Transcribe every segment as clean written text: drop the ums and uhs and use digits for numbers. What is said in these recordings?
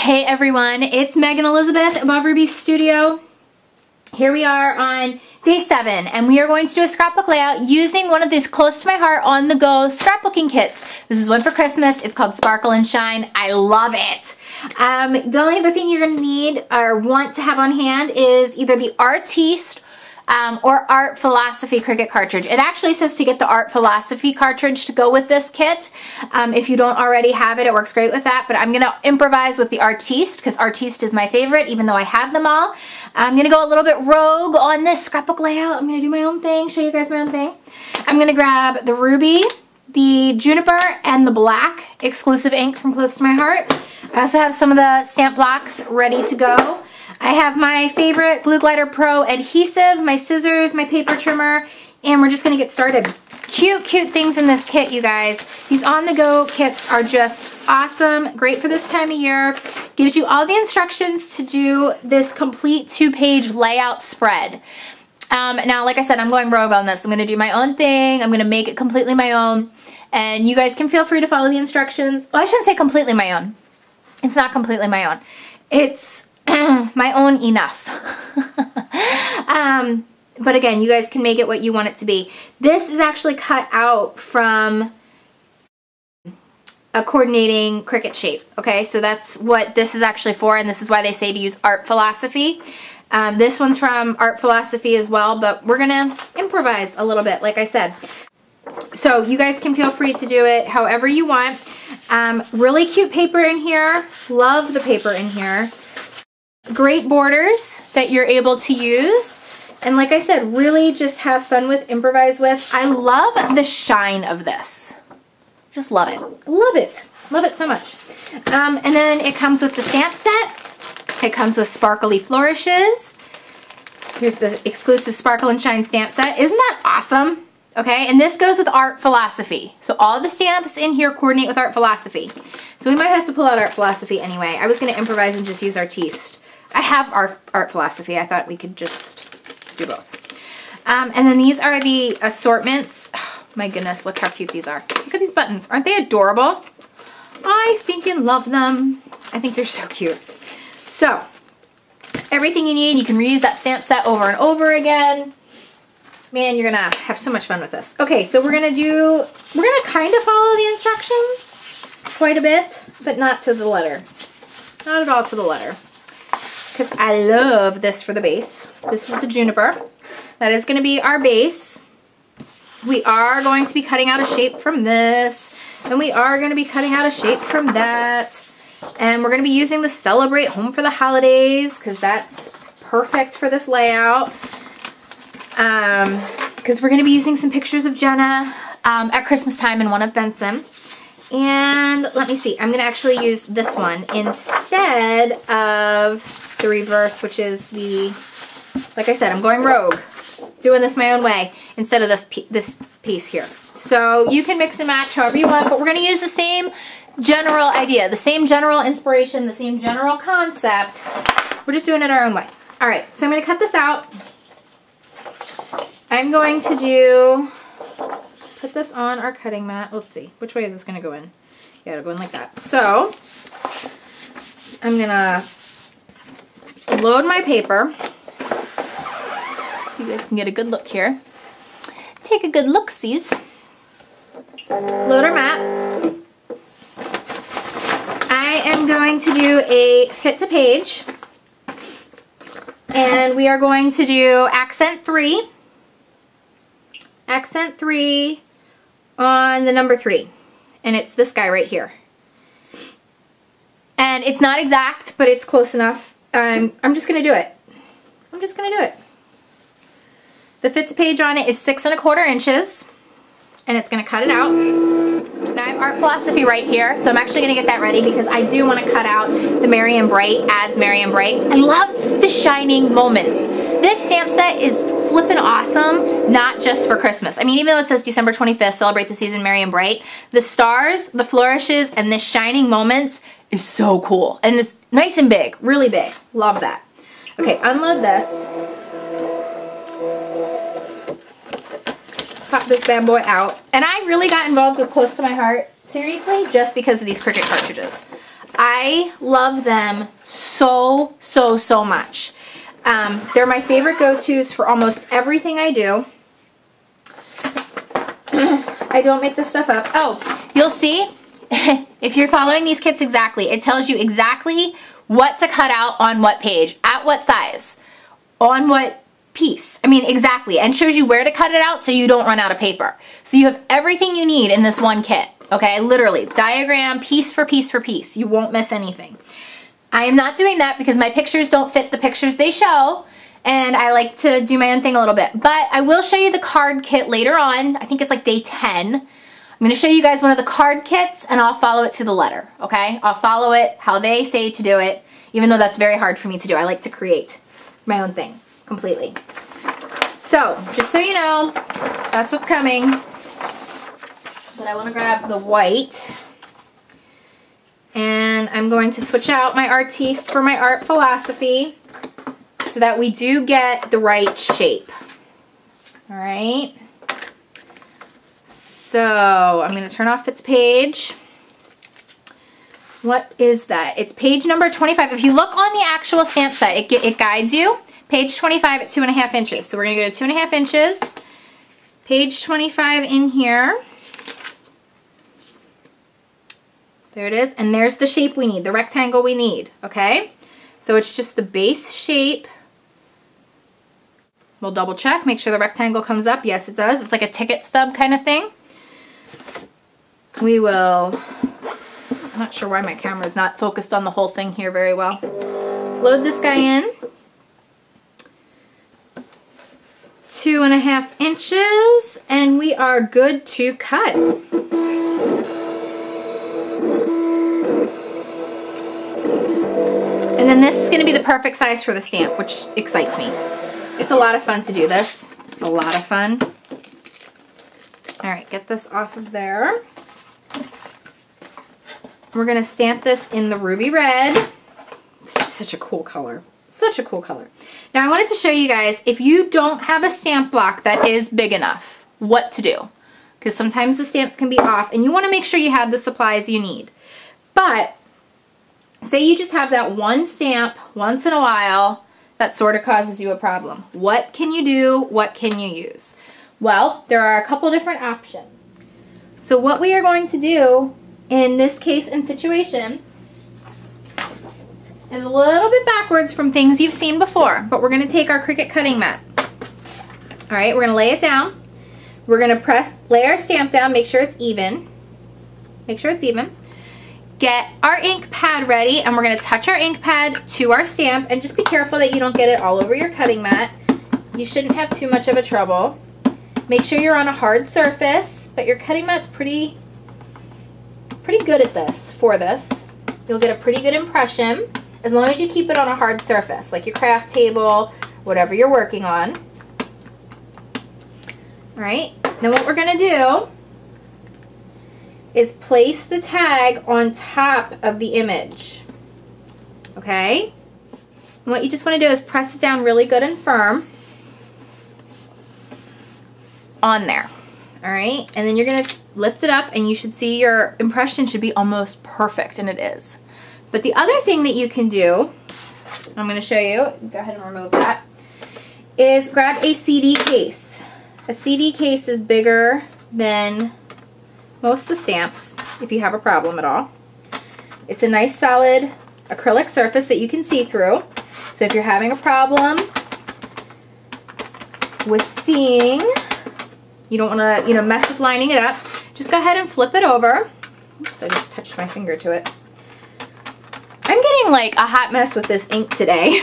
Hey everyone, it's Megan Elizabeth, AboveRubiesStudio. Here we are on day 7, and we are going to do a scrapbook layout using one of these close to my heart on-the-go scrapbooking kits. This is one for Christmas. It's called Sparkle and Shine. I love it. The only other thing you're going to need or want to have on hand is either the Artiste or Art Philosophy Cricut cartridge. It actually says to get the Art Philosophy cartridge to go with this kit. If you don't already have it, it works great with that, but I'm going to improvise with the Artiste because Artiste is my favorite, even though I have them all. I'm going to go a little bit rogue on this scrapbook layout. I'm going to do my own thing, show you guys my own thing. I'm going to grab the Ruby, the Juniper, and the Black exclusive ink from Close to My Heart. I also have some of the stamp blocks ready to go. I have my favorite Glue Glider Pro adhesive, my scissors, my paper trimmer, and we're just going to get started. Cute things in this kit, you guys. These on-the-go kits are just awesome. Great for this time of year. Gives you all the instructions to do this complete 2-page layout spread. Now, like I said, I'm going rogue on this. I'm going to do my own thing. I'm going to make it completely my own. And you guys can feel free to follow the instructions. Well, I shouldn't say completely my own. It's not completely my own. It's my own enough. But again, you guys can make it what you want it to be. This is actually cut out from a coordinating Cricut shape. Okay, so that's what this is actually for, and this is why they say to use Art Philosophy. This one's from Art Philosophy as well, but we're gonna improvise a little bit, like I said. So you guys can feel free to do it however you want. Really cute paper in here. Love the paper in here. Great borders that you're able to use. And like I said, really just have fun with, improvise with. I love the shine of this. Just love it. Love it. Love it so much. And then it comes with the stamp set. It comes with sparkly flourishes. Here's the exclusive Sparkle and Shine stamp set. Isn't that awesome? Okay, and this goes with Art Philosophy. So all the stamps in here coordinate with Art Philosophy. So we might have to pull out Art Philosophy anyway. I was going to improvise and just use Artiste. I have Art Philosophy. I thought we could just do both. And then these are the assortments. Oh, my goodness, look how cute these are. Look at these buttons. Aren't they adorable? I stinking love them. I think they're so cute. So, everything you need, you can reuse that stamp set over and over again. Man, you're gonna have so much fun with this. Okay, so we're gonna kind of follow the instructions quite a bit, but not to the letter. Not at all to the letter. Because I love this for the base. This is the Juniper. That is going to be our base. We are going to be cutting out a shape from this. And we are going to be cutting out a shape from that. And we're going to be using the Celebrate Home for the Holidays because that's perfect for this layout. Because we're going to be using some pictures of Jenna at Christmas time and one of Benson. And let me see. I'm going to actually use this one instead of the reverse, which is the, like I said, I'm going rogue, doing this my own way instead of this piece here. So you can mix and match however you want, but we're going to use the same general idea, the same general inspiration, the same general concept. We're just doing it our own way. All right, so I'm going to cut this out. I'm going to put this on our cutting mat. Let's see, which way is this going to go in? Yeah, it'll go in like that. So I'm going to load my paper so you guys can get a good look here. Take a good look-sees. Load our mat. I am going to do a fit to page, and we are going to do accent 3 on the number 3, and it's this guy right here. And it's not exact, but it's close enough. I'm just going to do it. I'm just going to do it. The fit to page on it is 6 1/4 inches, and it's going to cut it out. Now I have Art Philosophy right here, so I'm actually going to get that ready because I do want to cut out the Merry and Bright as Merry and Bright. I love the shining moments. This stamp set is flippin' awesome, not just for Christmas. I mean, even though it says December 25th, celebrate the season Merry and Bright, the stars, the flourishes, and the shining moments is so cool. And it's nice and big, really big. Love that. Okay, unload this. Pop this bad boy out. And I really got involved with Close to My Heart, seriously, just because of these Cricut cartridges. I love them so much. They're my favorite go-tos for almost everything I do. I don't make this stuff up. Oh, you'll see, if you're following these kits exactly, it tells you exactly what to cut out on what page, at what size, on what piece. I mean, exactly. And shows you where to cut it out so you don't run out of paper. So you have everything you need in this one kit, okay? Literally, diagram, piece for piece for piece. You won't miss anything. I am not doing that because my pictures don't fit the pictures they show, and I like to do my own thing a little bit. But I will show you the card kit later on. I think it's like day 10. I'm going to show you guys one of the card kits, and I'll follow it to the letter, okay? I'll follow it how they say to do it, even though that's very hard for me to do. I like to create my own thing completely. So, just so you know, that's what's coming. But I want to grab the white. And I'm going to switch out my artiste for my art philosophy so that we do get the right shape. All right. So I'm going to turn off its page. What is that? It's page number 25. If you look on the actual stamp set, it guides you. Page 25 at 2.5 inches. So we're going to go to 2.5 inches. Page 25 in here. There it is, and there's the shape we need, the rectangle we need, okay? So it's just the base shape. We'll double check, make sure the rectangle comes up. Yes, it does. It's like a ticket stub kind of thing. We will, I'm not sure why my camera is not focused on the whole thing here very well. Load this guy in. 2.5 inches, and we are good to cut. And then this is going to be the perfect size for the stamp, which excites me. It's a lot of fun to do this. A lot of fun. All right, get this off of there. We're going to stamp this in the ruby red. It's just such a cool color. Such a cool color. Now I wanted to show you guys, if you don't have a stamp block that is big enough, what to do. Because sometimes the stamps can be off and you want to make sure you have the supplies you need. But say you just have that one stamp once in a while that sort of causes you a problem. What can you do? What can you use? Well, there are a couple different options. So what we are going to do in this case and situation is a little bit backwards from things you've seen before, but we're going to take our Cricut cutting mat. All right, we're going to lay it down. We're going to lay our stamp down, make sure it's even. Make sure it's even. Get our ink pad ready, and we're going to touch our ink pad to our stamp, and just be careful that you don't get it all over your cutting mat. You shouldn't have too much of a trouble. Make sure you're on a hard surface, but your cutting mat's pretty good at this, for this. You'll get a pretty good impression as long as you keep it on a hard surface, like your craft table, whatever you're working on. All right, then what we're going to do is place the tag on top of the image, okay? And what you just want to do is press it down really good and firm on there, all right? And then you're going to lift it up, and you should see your impression should be almost perfect, and it is. But the other thing that you can do, I'm going to show you, go ahead and remove that, is grab a CD case. A CD case is bigger than most of the stamps, if you have a problem at all. It's a nice solid acrylic surface that you can see through. So if you're having a problem with seeing, you don't want to, mess with lining it up, just go ahead and flip it over. Oops, I just touched my finger to it. I'm getting like a hot mess with this ink today.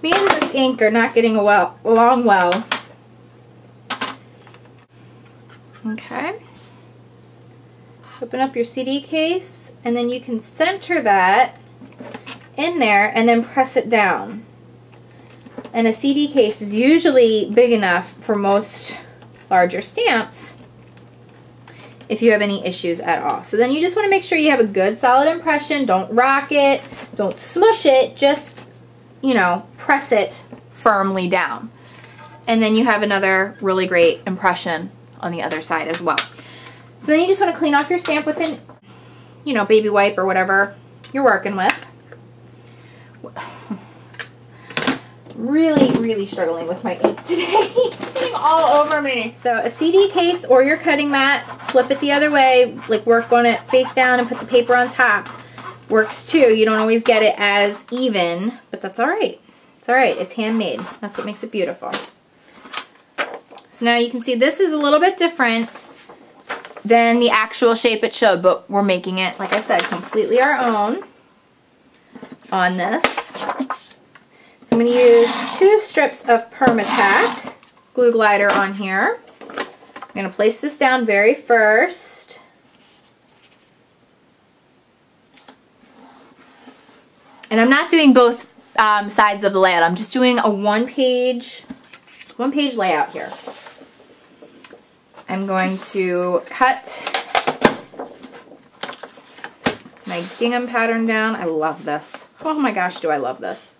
Me and this ink are not getting along well. Okay. Open up your CD case, and then you can center that in there and then press it down. And a CD case is usually big enough for most larger stamps if you have any issues at all. So then you just want to make sure you have a good solid impression. Don't rock it, don't smush it, just, press it firmly down. And then you have another really great impression on the other side as well. So then you just want to clean off your stamp with an, baby wipe or whatever. you're working with. Really struggling with my ink today. It's getting all over me. So a CD case or your cutting mat, flip it the other way, like work on it face down and put the paper on top. Works too. You don't always get it as even, but that's all right. It's all right. It's handmade. That's what makes it beautiful. So now you can see this is a little bit different than the actual shape it showed, but we're making it, like I said, completely our own on this. So I'm going to use 2 strips of Permatac glue glider on here. I'm going to place this down very first. And I'm not doing both sides of the layout. I'm just doing a one-page layout here. I'm going to cut my gingham pattern down. I love this. Oh my gosh, do I love this.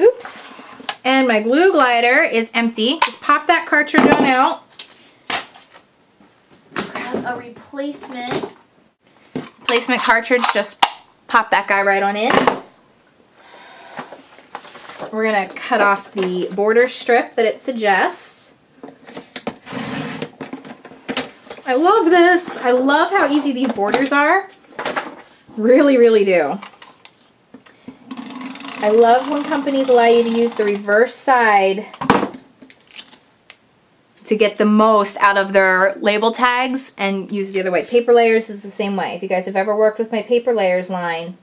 Oops. And my glue glider is empty. Just pop that cartridge on out. A replacement cartridge, just pop that guy right on in. We're gonna cut off the border strip that it suggests. I love this. I love how easy these borders are. Really do. I love when companies allow you to use the reverse side to get the most out of their label tags and use it the other way. Paper layers is the same way. If you guys have ever worked with my paper layers line,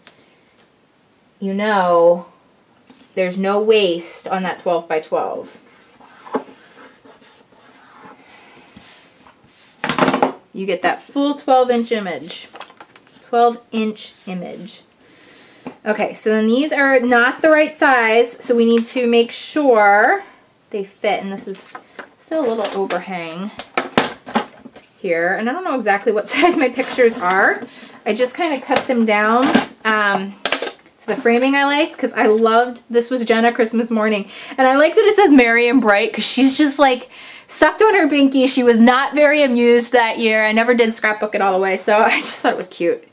you know there's no waste on that 12 by 12. You get that full 12-inch image. 12-inch image. Okay, so then these are not the right size, so we need to make sure they fit, and this is still a little overhang here, and I don't know exactly what size my pictures are. I just kind of cut them down to the framing I liked, because I loved, this was Jenna Christmas morning, and I like that it says Merry and Bright, because she's just like sucked on her binky. She was not very amused that year. I never did scrapbook it all the way, so I just thought it was cute.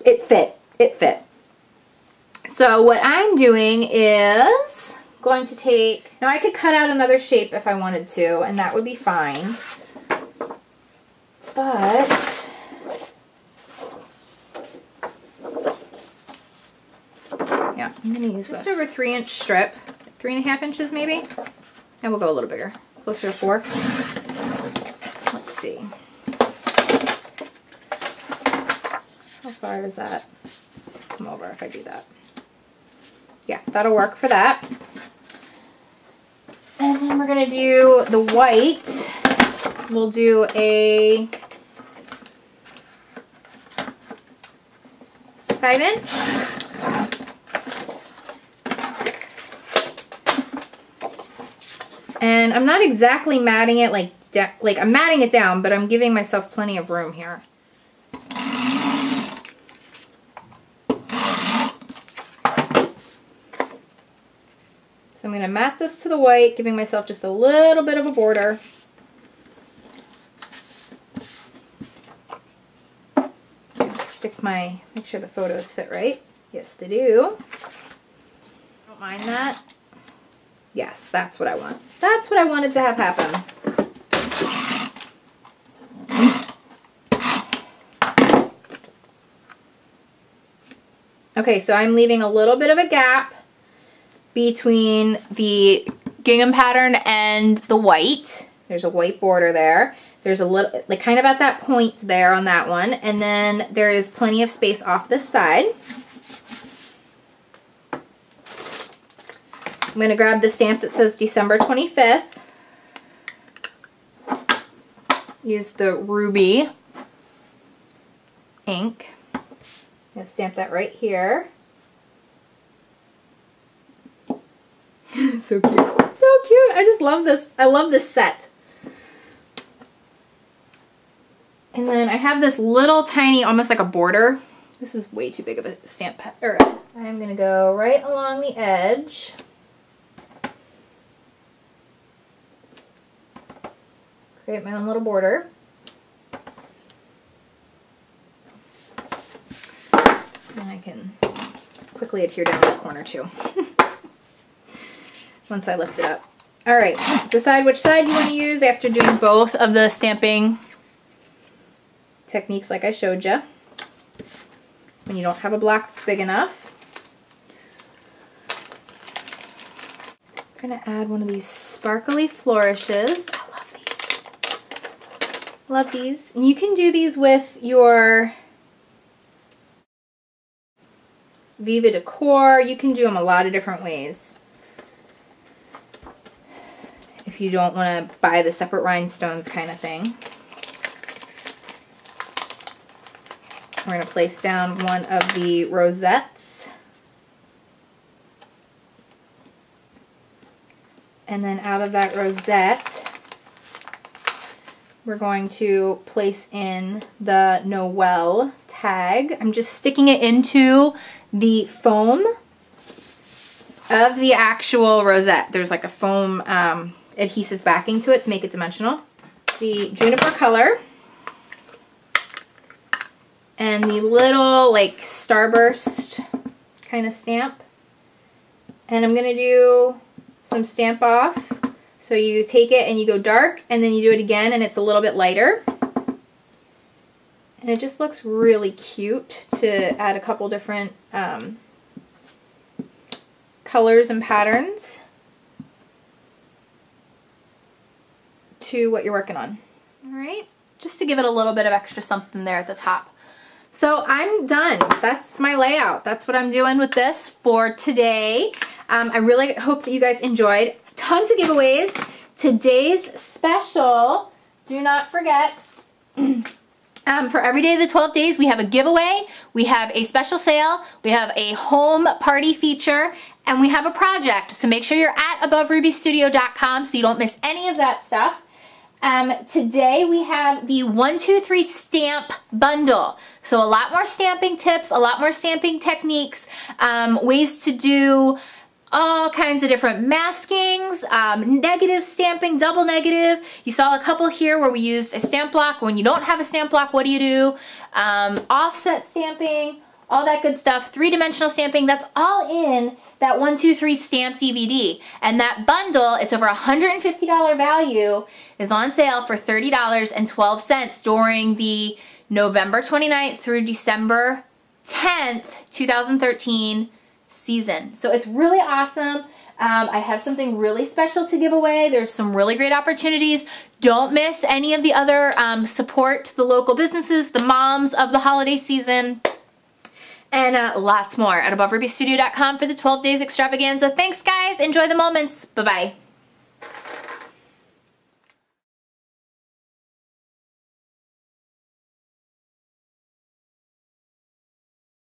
It fit. It fit. So what I'm doing is going to take, now I could cut out another shape if I wanted to, and that would be fine, but yeah, I'm going to use this. Just over 3-inch strip, 3.5 inches maybe, and we'll go a little bigger, closer to 4. Let's see. How far does that come over if I do that? Yeah, that'll work for that. And then we're going to do the white. We'll do a 5-inch. And I'm not exactly matting it like I'm matting it down, but I'm giving myself plenty of room here. So I'm going to mat this to the white, giving myself just a little bit of a border. Make sure the photos fit right. Yes, they do. Don't mind that. Yes, that's what I want. That's what I wanted to have happen. Okay, so I'm leaving a little bit of a gap between the gingham pattern and the white. There's a white border there. There's a little, like kind of at that point there on that one. And then there is plenty of space off this side. I'm going to grab the stamp that says December 25th. Use the Ruby ink. I'm going to stamp that right here. So cute. So cute. I just love this. I love this set. And then I have this little tiny, almost like a border This is way too big of a stamp pad. All right, I'm gonna go right along the edge. Create my own little border. And I can quickly adhere down the corner too. Once I lift it up. All right, decide which side you want to use after doing both of the stamping techniques like I showed you. When you don't have a block that's big enough. I'm gonna add one of these sparkly flourishes. I love these. Love these. And you can do these with your Viva Decor. You can do them a lot of different ways. If you don't want to buy the separate rhinestones kind of thing. We're going to place down one of the rosettes. And then out of that rosette, we're going to place in the Noel tag. I'm just sticking it into the foam of the actual rosette. There's like a foam adhesive backing to it to make it dimensional. The juniper color. And the little like starburst kind of stamp. And I'm going to do some stamp off. So you take it and you go dark and then you do it again and it's a little bit lighter. And it just looks really cute to add a couple different colors and patterns to what you're working on. All right, just to give it a little bit of extra something there at the top. So I'm done. That's my layout. That's what I'm doing with this for today. I really hope that you guys enjoyed. Tons of giveaways. Today's special, do not forget, for every day of the 12 days, we have a giveaway, we have a special sale, we have a home party feature, and we have a project. So make sure you're at AboveRubiesStudio.com so you don't miss any of that stuff. Today we have the 1, 2, 3 stamp bundle. So a lot more stamping tips, a lot more stamping techniques, ways to do all kinds of different maskings, negative stamping, double negative. You saw a couple here where we used a stamp block. When you don't have a stamp block, what do you do? Offset stamping, all that good stuff. 3-dimensional stamping, that's all in that 1, 2, 3 stamp DVD. And that bundle, it's over $150 value, is on sale for $30.12 during the November 29th through December 10th, 2013 season. So it's really awesome. I have something really special to give away. There's some really great opportunities. Don't miss any of the other support the local businesses, the moms of the holiday season, and lots more at AboveRubiesStudio.com for the 12 days extravaganza. Thanks guys, enjoy the moments. Bye-bye.